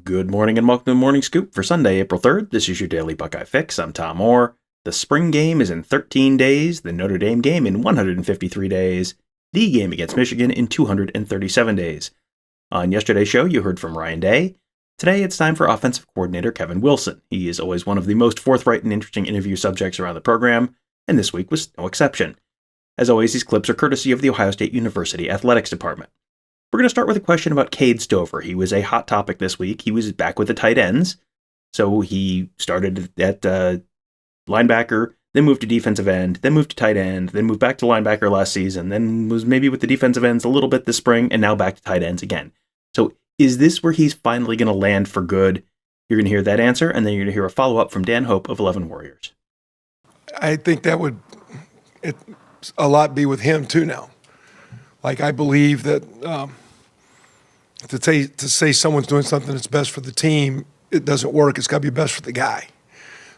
Good morning and welcome to the Morning Scoop for Sunday, April 3rd. This is your daily Buckeye Fix. I'm Tom Orr. The spring game is in 13 days, the Notre Dame game in 153 days, the game against Michigan in 237 days. On yesterday's show, you heard from Ryan Day. Today, it's time for offensive coordinator Kevin Wilson. He is always one of the most forthright and interesting interview subjects around the program, and this week was no exception. As always, these clips are courtesy of the Ohio State University Athletics Department. We're going to start with a question about Cade Stover. He was a hot topic this week. He was back with the tight ends. So he started at linebacker, then moved to defensive end, then moved to tight end, then moved back to linebacker last season, then was maybe with the defensive ends a little bit this spring, and now back to tight ends again. So is this where he's finally going to land for good? You're going to hear that answer, and then you're going to hear a follow-up from Dan Hope of 11 Warriors. I think that would a lot be with him too now. Like, I believe that to say someone's doing something that's best for the team, it doesn't work. It's got to be best for the guy.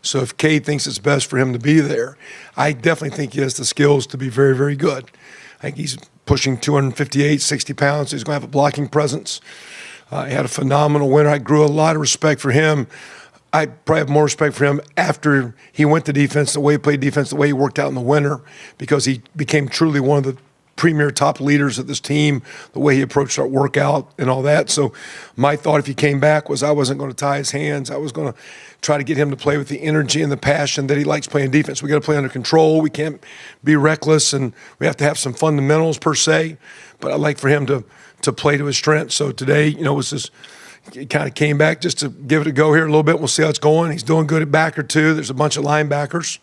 So if Cade thinks it's best for him to be there, I definitely think he has the skills to be very, very good. I think he's pushing 258, 60 pounds. He's going to have a blocking presence. He had a phenomenal winter. I grew a lot of respect for him. I probably have more respect for him after he went to defense, the way he played defense, the way he worked out in the winter, because he became truly one of the premier top leaders of this team, the way he approached our workout and all that. So my thought if he came back was I wasn't going to tie his hands. I was going to try to get him to play with the energy and the passion that he likes playing defense. We got to play under control. We can't be reckless, and we have to have some fundamentals per se. But I'd like for him to play to his strengths. So today, was just he kind of came back just to give it a go here a little bit. We'll see how it's going. He's doing good at backer too. There's a bunch of linebackers.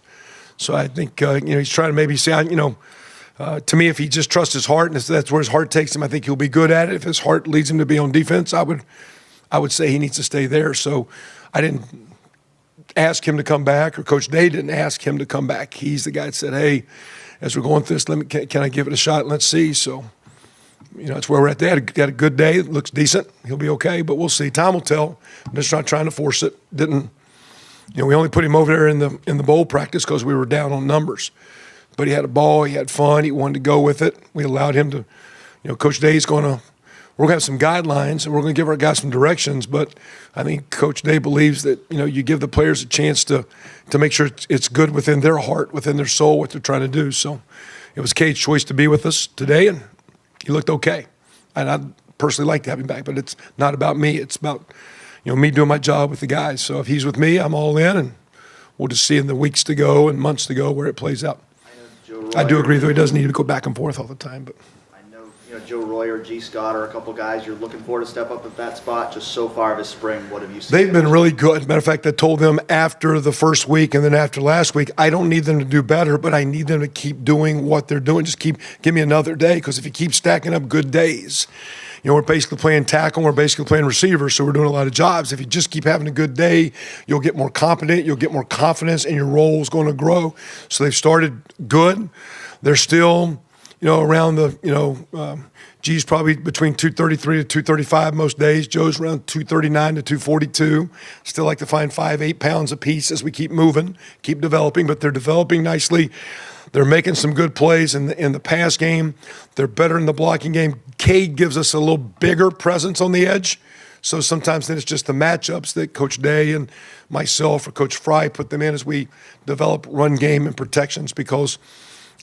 So I think he's trying to maybe see to me, if he just trusts his heart and that's where his heart takes him, I think he'll be good at it. If his heart leads him to be on defense, I would say he needs to stay there. So I didn't ask him to come back, or Coach Day didn't ask him to come back. He's the guy that said, hey, as we're going through this, can I give it a shot? Let's see. So, it's where we're at. They had a good day. It looks decent. He'll be okay, but we'll see. Time will tell. I'm just not trying to force it. We only put him over there in the bowl practice because we were down on numbers. But he had a ball, he had fun, he wanted to go with it. We allowed him to, Coach Day's we're going to have some guidelines and we're going to give our guys some directions. But I think Coach Day believes that, you give the players a chance to make sure it's good within their heart, within their soul, what they're trying to do. So it was Cade's choice to be with us today, and he looked okay. And I personally like to have him back, but it's not about me. It's about, me doing my job with the guys. So if he's with me, I'm all in, and we'll just see in the weeks to go and months to go where it plays out. I do agree, though, he does need to go back and forth all the time. But I know, Joe Royer, G. Scott are a couple guys you're looking for to step up at that spot. Just so far this spring, what have you seen? They've been really good. Matter of fact, I told them after the first week and then after last week, I don't need them to do better, but I need them to keep doing what they're doing. Just give me another day, because if you keep stacking up good days, we're basically playing tackle, we're basically playing receiver, so we're doing a lot of jobs. If you just keep having a good day, you'll get more competent, you'll get more confidence, and your role's going to grow. So they've started good. They're still, around the, G's probably between 233 to 235 most days. Joe's around 239 to 242. Still like to find 5-8 pounds a piece as we keep moving, keep developing, but they're developing nicely. They're making some good plays in the pass game. They're better in the blocking game. Cade gives us a little bigger presence on the edge. So sometimes then it's just the matchups that Coach Day and myself or Coach Fry put them in as we develop run game and protections, because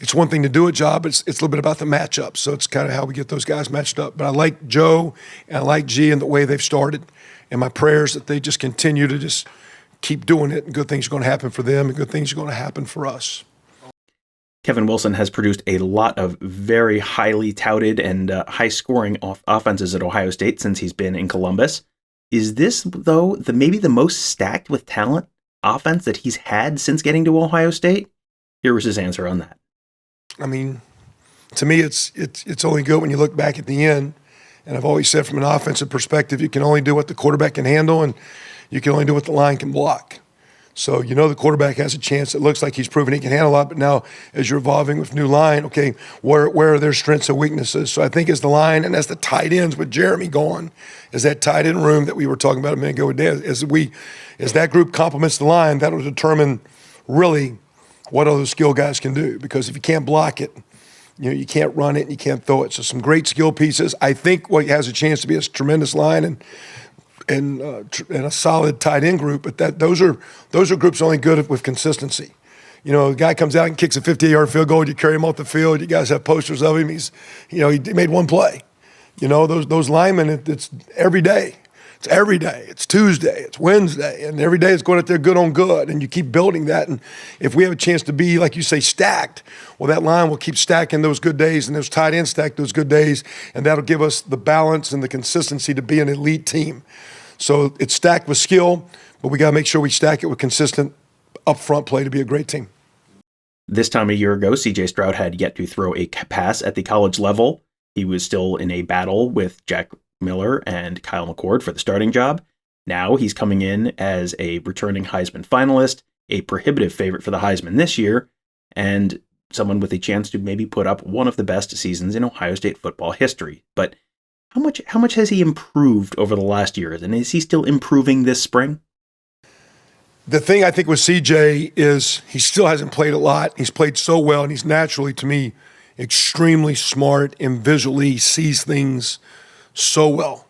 it's one thing to do a job, it's a little bit about the matchups. So it's kind of how we get those guys matched up. But I like Joe and I like G and the way they've started. And my prayers that they just continue to just keep doing it, and good things are going to happen for them and good things are going to happen for us. Kevin Wilson has produced a lot of very highly touted and high-scoring offenses at Ohio State since he's been in Columbus. Is this, though, maybe the most stacked with talent offense that he's had since getting to Ohio State? Here was his answer on that. I mean, to me, it's only good when you look back at the end. And I've always said, from an offensive perspective, you can only do what the quarterback can handle, and you can only do what the line can block. So the quarterback has a chance. It looks like he's proven he can handle a lot, but now as you're evolving with new line, okay, where are their strengths and weaknesses? So I think as the line and as the tight ends with Jeremy gone, as that tight end room that we were talking about a minute ago with Dan, as that group complements the line, that'll determine really what other skill guys can do. Because if you can't block it, you can't run it and you can't throw it. So some great skill pieces. I think what has a chance to be a tremendous line, and and a solid tight end group, but those are groups only good with consistency. You know, a guy comes out and kicks a 50-yard field goal, you carry him off the field, you guys have posters of him, he made one play. You know, those linemen, it's every day. It's every day. It's Tuesday. It's Wednesday. And every day it's going out there good on good. And you keep building that. And if we have a chance to be, like you say, stacked, well, that line will keep stacking those good days and those tight ends stack those good days. And that'll give us the balance and the consistency to be an elite team. So it's stacked with skill, but we got to make sure we stack it with consistent upfront play to be a great team. This time a year ago, CJ Stroud had yet to throw a pass at the college level. He was still in a battle with Jack Miller and Kyle McCord for the starting job. Now he's coming in as a returning Heisman finalist, a prohibitive favorite for the Heisman this year, and someone with a chance to maybe put up one of the best seasons in Ohio State football history. But how much has he improved over the last year? And is he still improving this spring? The thing I think with CJ is he still hasn't played a lot. He's played so well, and he's naturally, to me, extremely smart and visually sees things so well,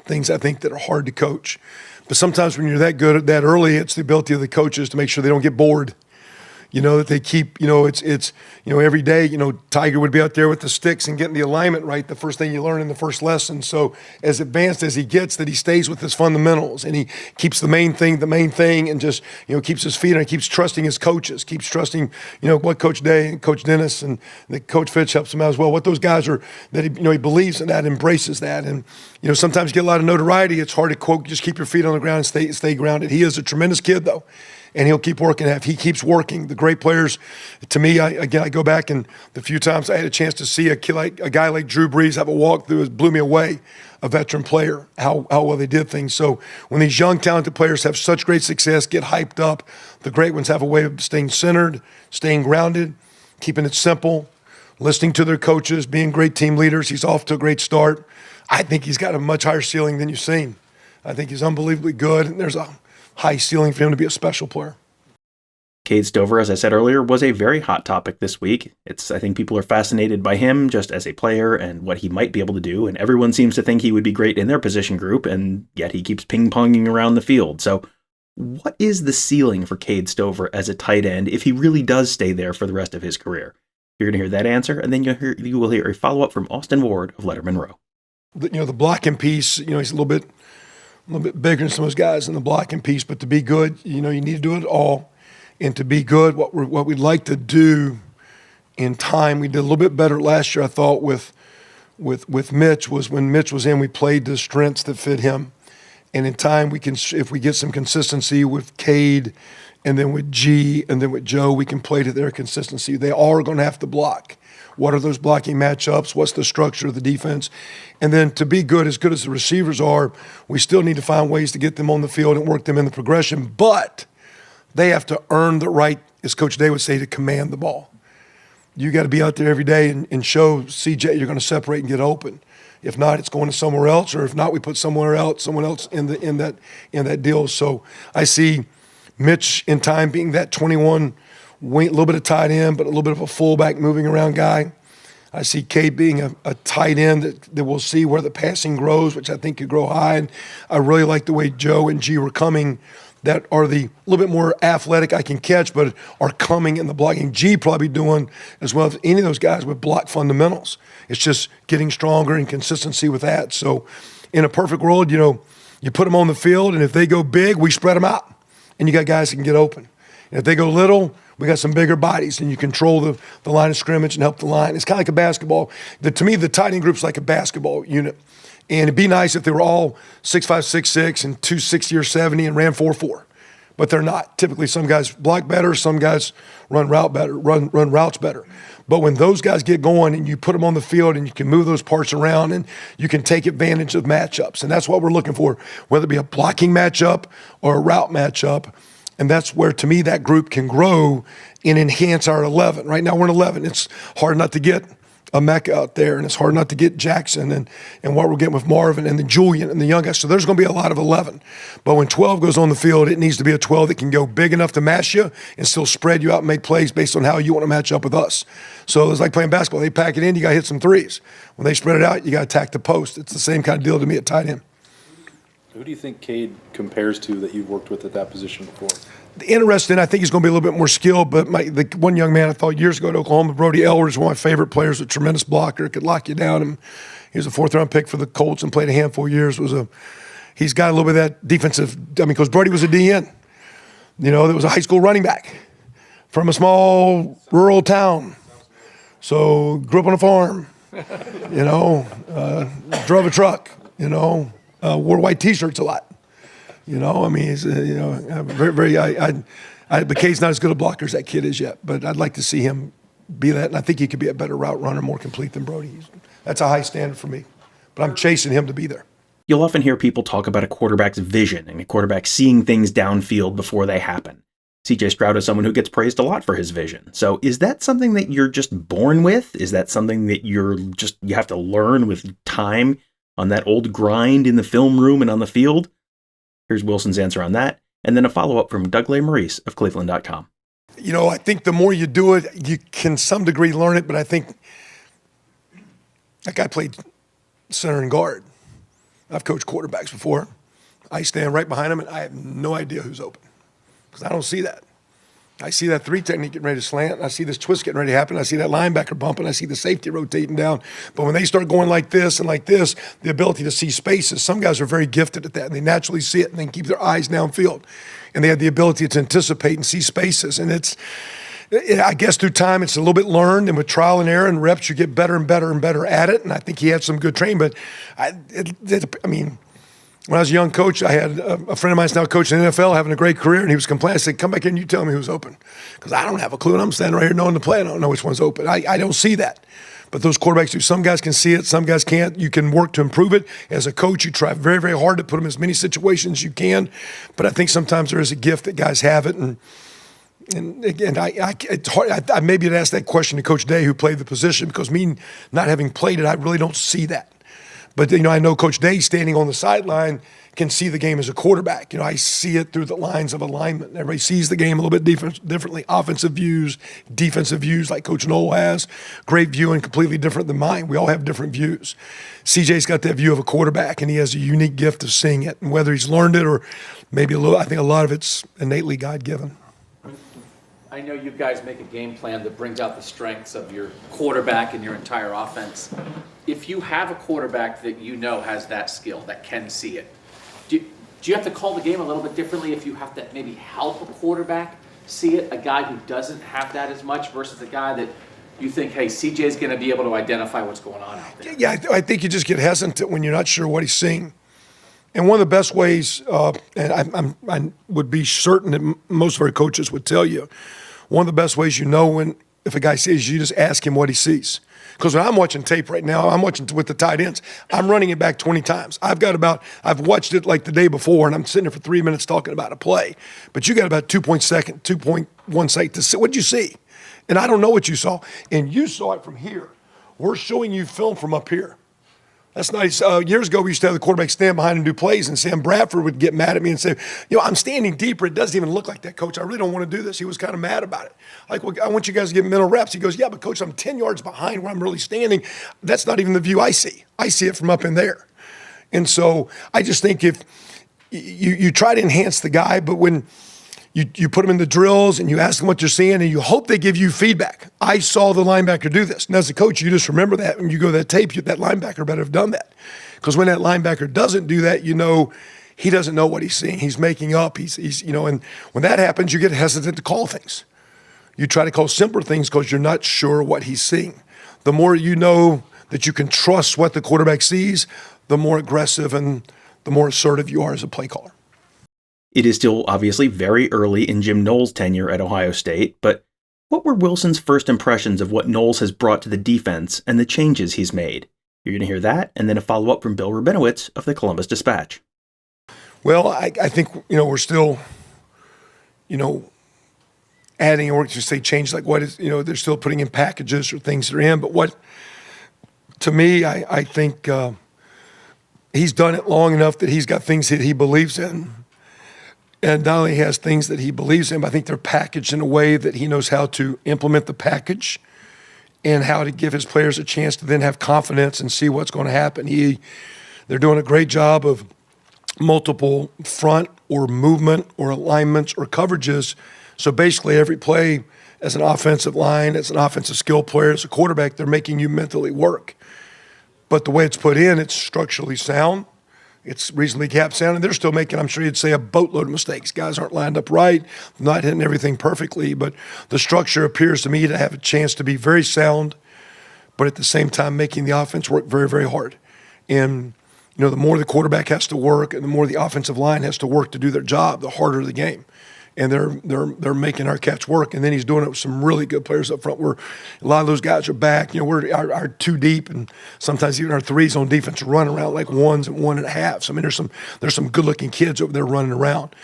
things I think that are hard to coach. But sometimes when you're that good at that early, it's the ability of the coaches to make sure they don't get bored. You know, that they keep, it's every day, Tiger would be out there with the sticks and getting the alignment right, the first thing you learn in the first lesson. So as advanced as he gets, that he stays with his fundamentals and he keeps the main thing, and just, keeps his feet on it, keeps trusting his coaches, keeps trusting, what Coach Day and Coach Dennis and the Coach Fitch helps him out as well. What those guys are, that he believes in that, embraces that. And, sometimes you get a lot of notoriety. It's hard to quote, just keep your feet on the ground and stay grounded. He is a tremendous kid, though. And he'll keep working. If he keeps working, the great players, to me, I go back and the few times I had a chance to see a guy like Drew Brees have a walkthrough, it blew me away, a veteran player, how well they did things. So when these young, talented players have such great success, get hyped up, the great ones have a way of staying centered, staying grounded, keeping it simple, listening to their coaches, being great team leaders. He's off to a great start. I think he's got a much higher ceiling than you've seen. I think he's unbelievably good, and there's a high ceiling for him to be a special player. Cade Stover, as I said earlier, was a very hot topic this week. I think people are fascinated by him just as a player and what he might be able to do, and everyone seems to think he would be great in their position group, and yet he keeps ping-ponging around the field. So what is the ceiling for Cade Stover as a tight end if he really does stay there for the rest of his career? You're going to hear that answer, and then you will hear a follow-up from Austin Ward of Letterman Row. The blocking piece, he's a little bit bigger than some of those guys in the blocking piece, but to be good, you need to do it all. And to be good, what we'd like to do in time, we did a little bit better last year, I thought, with Mitch, was when Mitch was in, we played the strengths that fit him. And in time, we can, if we get some consistency with Cade and then with G and then with Joe, we can play to their consistency. They all are going to have to block. What are those blocking matchups? What's the structure of the defense? And then to be good as the receivers are, we still need to find ways to get them on the field and work them in the progression. But they have to earn the right, as Coach Day would say, to command the ball. You got to be out there every day and show CJ you're going to separate and get open. If not, it's going to somewhere else, or if not, we put someone else in that deal. So I see Mitch in time being that 21 wing, a little bit of tight end, but a little bit of a fullback moving around guy. I see Cade being a tight end that we'll see where the passing grows, which I think could grow high. And I really like the way Joe and G were coming, that are the little bit more athletic I can catch, but are coming in the blocking. G probably doing as well as any of those guys with block fundamentals. It's just getting stronger and consistency with that. So in a perfect world, you put them on the field, and if they go big, we spread them out. And you got guys that can get open. And if they go little, we got some bigger bodies, and you control the line of scrimmage and help the line. It's kind of like a basketball. To me, the tight end group's like a basketball unit. And it'd be nice if they were all 6'5", 6'6", and 260 or 70 and ran 4.4. But they're not. Typically, some guys block better, some guys run routes better. But when those guys get going and you put them on the field and you can move those parts around and you can take advantage of matchups, and that's what we're looking for, whether it be a blocking matchup or a route matchup. And that's where, to me, that group can grow and enhance our 11. Right now we're in 11. It's hard not to get a Mecca out there, and it's hard not to get Jackson and what we're getting with Marvin and the Julian and the young guys. So there's going to be a lot of 11. But when 12 goes on the field, it needs to be a 12 that can go big enough to mash you and still spread you out and make plays based on how you want to match up with us. So it's like playing basketball. They pack it in, you got to hit some threes. When they spread it out, you got to attack the post. It's the same kind of deal to me at tight end. Who do you think Cade compares to that you've worked with at that position before? Interesting. I think he's going to be a little bit more skilled, but the one young man I thought years ago at Oklahoma, Brody Elwers, one of my favorite players, a tremendous blocker, could lock you down. And he was a fourth-round pick for the Colts and played a handful of years. He's got a little bit of that defensive, because Brody was a DN. There was a high school running back from a small rural town. So grew up on a farm, drove a truck, wore white T-shirts a lot. He's, very, but Cade's not as good a blocker as that kid is yet, but I'd like to see him be that, and I think he could be a better route runner, more complete than Brody. That's a high standard for me, but I'm chasing him to be there. You'll often hear people talk about a quarterback's vision and a quarterback seeing things downfield before they happen. CJ Stroud is someone who gets praised a lot for his vision. So is that something that you're just born with? Is that something that you have to learn with time on that old grind in the film room and on the field? Here's Wilson's answer on that, and then a follow-up from Doug Maurice of Cleveland.com. I think the more you do it, you can some degree learn it, but I think that guy played center and guard. I've coached quarterbacks before. I stand right behind him, and I have no idea who's open because I don't see that. I see that three technique getting ready to slant. I see this twist getting ready to happen. I see that linebacker bumping. I see the safety rotating down. But when they start going like this and like this, the ability to see spaces, some guys are very gifted at that, and they naturally see it and then keep their eyes downfield. And they have the ability to anticipate and see spaces. And I guess through time, it's a little bit learned, and with trial and error and reps, you get better and better and better at it. And I think he had some good training. But when I was a young coach, I had a friend of mine that's now coaching in the NFL, having a great career, and he was complaining. I said, come back here and you tell me who's open. Because I don't have a clue, and I'm standing right here knowing the play. I don't know which one's open. I don't see that. But those quarterbacks do. Some guys can see it, some guys can't. You can work to improve it. As a coach, you try very, very hard to put them in as many situations as you can. But I think sometimes there is a gift that guys have it. And again, it's hard. I maybe had asked that question to Coach Day, who played the position, because me not having played it, I really don't see that. But, I know Coach Day standing on the sideline can see the game as a quarterback. I see it through the lines of alignment. Everybody sees the game a little bit differently. Offensive views, defensive views, like Coach Knowles has. Great view and completely different than mine. We all have different views. CJ's got that view of a quarterback, and he has a unique gift of seeing it. And whether he's learned it or maybe I think a lot of it's innately God-given. I know you guys make a game plan that brings out the strengths of your quarterback and your entire offense. If you have a quarterback that has that skill, that can see it, do you have to call the game a little bit differently if you have to maybe help a quarterback see it, a guy who doesn't have that as much versus a guy that you think, hey, CJ's going to be able to identify what's going on out there? Yeah, I think you just get hesitant when you're not sure what he's seeing. And one of the best ways, and I would be certain that most of our coaches would tell you, one of the best ways if a guy sees, you just ask him what he sees. Because when I'm watching tape right now, I'm watching with the tight ends, I'm running it back 20 times. I've watched it like the day before, and I'm sitting there for 3 minutes talking about a play. But you got about 2.1 seconds to see. What'd you see? And I don't know what you saw. And you saw it from here. We're showing you film from up here. That's nice. Years ago, we used to have the quarterback stand behind and do plays, and Sam Bradford would get mad at me and say, I'm standing deeper. It doesn't even look like that, Coach. I really don't want to do this. He was kind of mad about it. Like, well, I want you guys to get mental reps. He goes, yeah, but Coach, I'm 10 yards behind where I'm really standing. That's not even the view I see. I see it from up in there. And so I just think if you try to enhance the guy, but when you put them in the drills and you ask them what they're seeing and you hope they give you feedback. I saw the linebacker do this. And as a coach, you just remember that when you go to that tape, that linebacker better have done that. Because when that linebacker doesn't do that, he doesn't know what he's seeing. He's making up. And when that happens, you get hesitant to call things. You try to call simpler things because you're not sure what he's seeing. The more you know that you can trust what the quarterback sees, the more aggressive and the more assertive you are as a play caller. It is still obviously very early in Jim Knowles' tenure at Ohio State, but what were Wilson's first impressions of what Knowles has brought to the defense and the changes he's made? You're going to hear that, and then a follow-up from Bill Rabinowitz of the Columbus Dispatch. Well, I think, we're still, adding, or to say change, like what is, they're still putting in packages or things that are in, but what, to me, I think he's done it long enough that he's got things that he believes in. And not only has things that he believes in, but I think they're packaged in a way that he knows how to implement the package and how to give his players a chance to then have confidence and see what's going to happen. They're doing a great job of multiple front or movement or alignments or coverages. So basically every play as an offensive line, as an offensive skill player, as a quarterback, they're making you mentally work. But the way it's put in, it's structurally sound. It's reasonably cap sound, and they're still making, I'm sure you'd say, a boatload of mistakes. Guys aren't lined up right, not hitting everything perfectly, but the structure appears to me to have a chance to be very sound, but at the same time making the offense work very, very hard. And, the more the quarterback has to work and the more the offensive line has to work to do their job, the harder the game. And they're making our cats work. And then he's doing it with some really good players up front where a lot of those guys are back. We're our two deep, and sometimes even our threes on defense are running around like ones and 1.5s. I mean, there's some good-looking kids over there running around.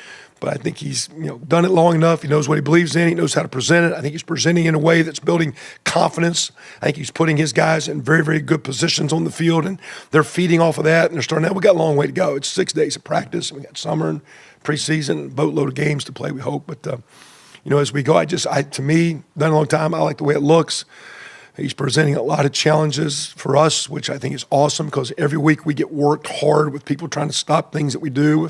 But I think he's done it long enough. He knows what he believes in. He knows how to present it. I think he's presenting in a way that's building confidence. I think he's putting his guys in very, very good positions on the field, and they're feeding off of that, and they're starting out. We got a long way to go. It's 6 days of practice, and we got summer and preseason, a boatload of games to play, we hope. But, as we go, to me, done a long time, I like the way it looks. He's presenting a lot of challenges for us, which I think is awesome because every week we get worked hard with people trying to stop things that we do.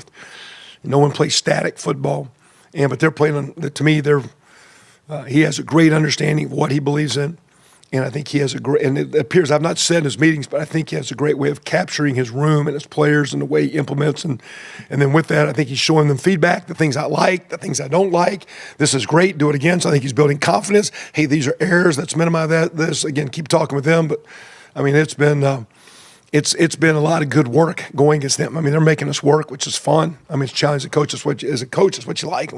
No one plays static football. But they're playing, to me, he has a great understanding of what he believes in. And I think he has and it appears, I've not said in his meetings, but I think he has a great way of capturing his room and his players and the way he implements. And then with that, I think he's showing them feedback, the things I like, the things I don't like. This is great, do it again. So I think he's building confidence. Hey, these are errors, let's minimize this. Again, keep talking with them. But, I mean, it's been a lot of good work going against them. I mean, they're making us work, which is fun. I mean, it's challenging the coach. As a coach, it's what you like.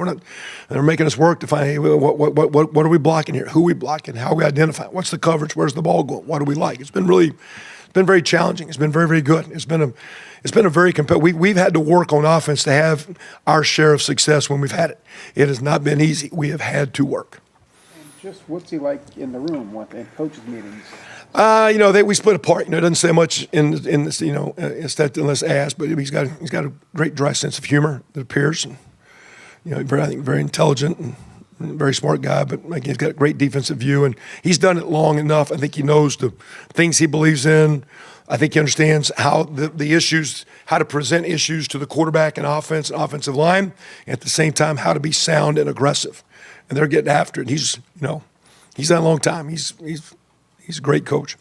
They're making us work to find, hey, what are we blocking here? Who are we blocking? How are we identifying? What's the coverage? Where's the ball going? What do we like? It's been very challenging. It's been very, very good. It's been a very competitive. We've had to work on offense to have our share of success when we've had it. It has not been easy. We have had to work. And just what's he like in the room in coaches' meetings? We split apart. It doesn't say much in this, unless asked. But he's got a great dry sense of humor that appears, and I think very intelligent and very smart guy. But again, he's got a great defensive view, and he's done it long enough. I think he knows the things he believes in. I think he understands how the issues, how to present issues to the quarterback and offense and offensive line, and at the same time how to be sound and aggressive. And they're getting after it. He's done a long time. He's a great coach.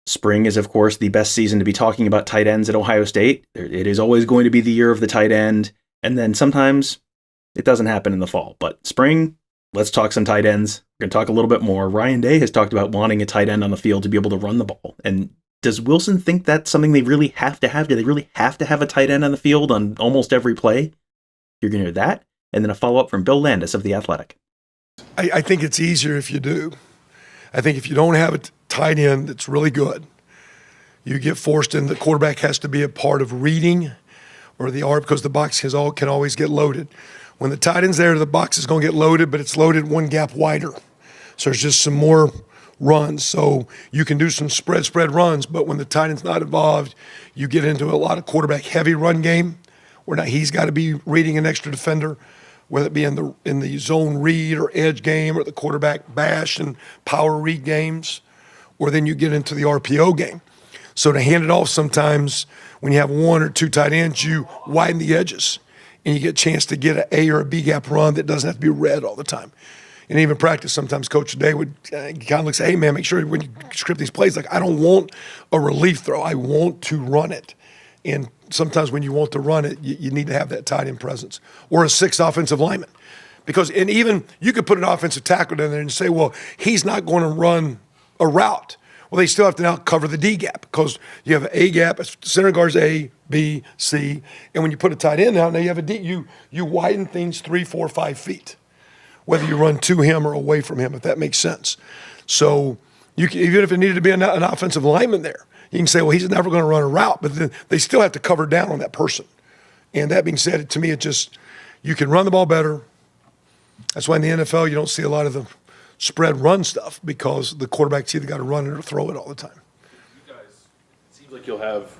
Spring is, of course, the best season to be talking about tight ends at Ohio State. It is always going to be the year of the tight end, and then sometimes it doesn't happen in the fall. But spring, let's talk some tight ends. We're going to talk a little bit more. Ryan Day has talked about wanting a tight end on the field to be able to run the ball. And does Wilson think that's something they really have to have? Do they really have to have a tight end on the field on almost every play? You're going to hear that, and then a follow-up from Bill Landis of The Athletic. I think it's easier if you do. I think if you don't have a tight end that's really good, you get forced in. The quarterback has to be a part of reading or the art because the box can always get loaded. When the tight end's there, the box is going to get loaded, but it's loaded one gap wider. So there's just some more runs. So you can do some spread runs, but when the tight end's not involved, you get into a lot of quarterback-heavy run game where now he's got to be reading an extra defender, whether it be in the zone read or edge game or the quarterback bash and power read games, or then you get into the RPO game. So to hand it off sometimes when you have one or two tight ends, you widen the edges and you get a chance to get an A or a B gap run that doesn't have to be read all the time. And even practice, sometimes Coach Day would kind of look, say, hey, man, make sure when you script these plays, like I don't want a relief throw. I want to run it. And sometimes when you want to run it, you need to have that tight end presence or a 6 offensive lineman. And even you could put an offensive tackle in there and say, well, he's not going to run a route. Well, they still have to now cover the D gap because you have an A gap, center guard's A, B, C, and when you put a tight end out, now you have a D. You widen things 3, 4, 5 feet, whether you run to him or away from him, if that makes sense. So even if it needed to be an offensive lineman there, you can say, well, he's never going to run a route, but then they still have to cover down on that person. And that being said, to me, you can run the ball better. That's why in the NFL you don't see a lot of the spread run stuff because the quarterback's either got to run it or throw it all the time. You guys, it seems like you'll have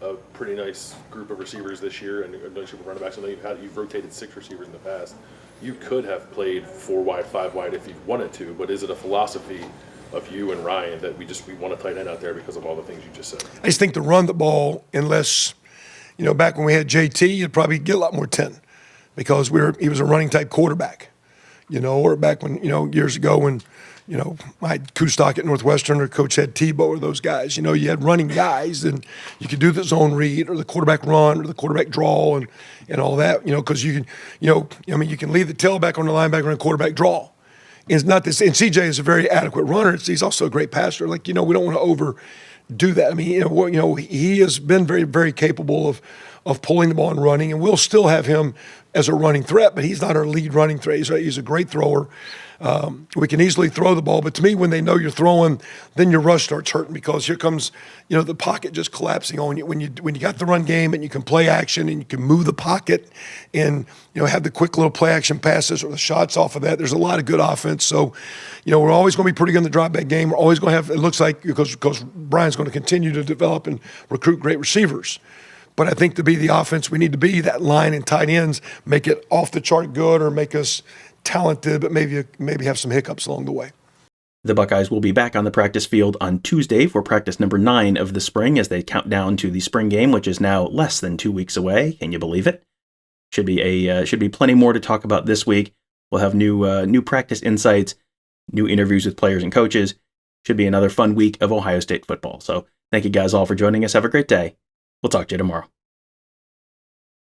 a pretty nice group of receivers this year and a nice group of running backs. I know you've rotated 6 receivers in the past. You could have played 4 wide, 5 wide if you wanted to, but is it a philosophy of you and Ryan that we want a tight end out there because of all the things you just said? I just think to run the ball, unless Back when we had JT, you'd probably get a lot more 10 because he was a running type quarterback. Or back when, years ago when, I had Kustok at Northwestern or Coach had Tebow or those guys. You had running guys, and you could do the zone read or the quarterback run or the quarterback draw and all that, because you can, you can leave the tailback on the linebacker and the quarterback draw. It's not this, and CJ is a very adequate runner. He's also a great passer. We don't want to overdo that. I mean, he has been very, very capable of pulling the ball and running, and we'll still have him as a running threat, but he's not our lead running threat. He's a great thrower. We can easily throw the ball, but to me, when they know you're throwing, then your rush starts hurting because here comes, the pocket just collapsing on you. When you got the run game and you can play action and you can move the pocket and have the quick little play action passes or the shots off of that, there's a lot of good offense. So, we're always going to be pretty good in the drop back game. We're always going to have, it looks like, because Brian's going to continue to develop and recruit great receivers. But I think to be the offense we need to be, that line and tight ends make it off the chart good or make us talented, but maybe have some hiccups along the way. The Buckeyes will be back on the practice field on Tuesday for practice number 9 of the spring as they count down to the spring game, which is now less than 2 weeks away. Can you believe it? Should be plenty more to talk about this week. We'll have new practice insights, new interviews with players and coaches. Should be another fun week of Ohio State football. So thank you guys all for joining us. Have a great day. We'll talk to you tomorrow.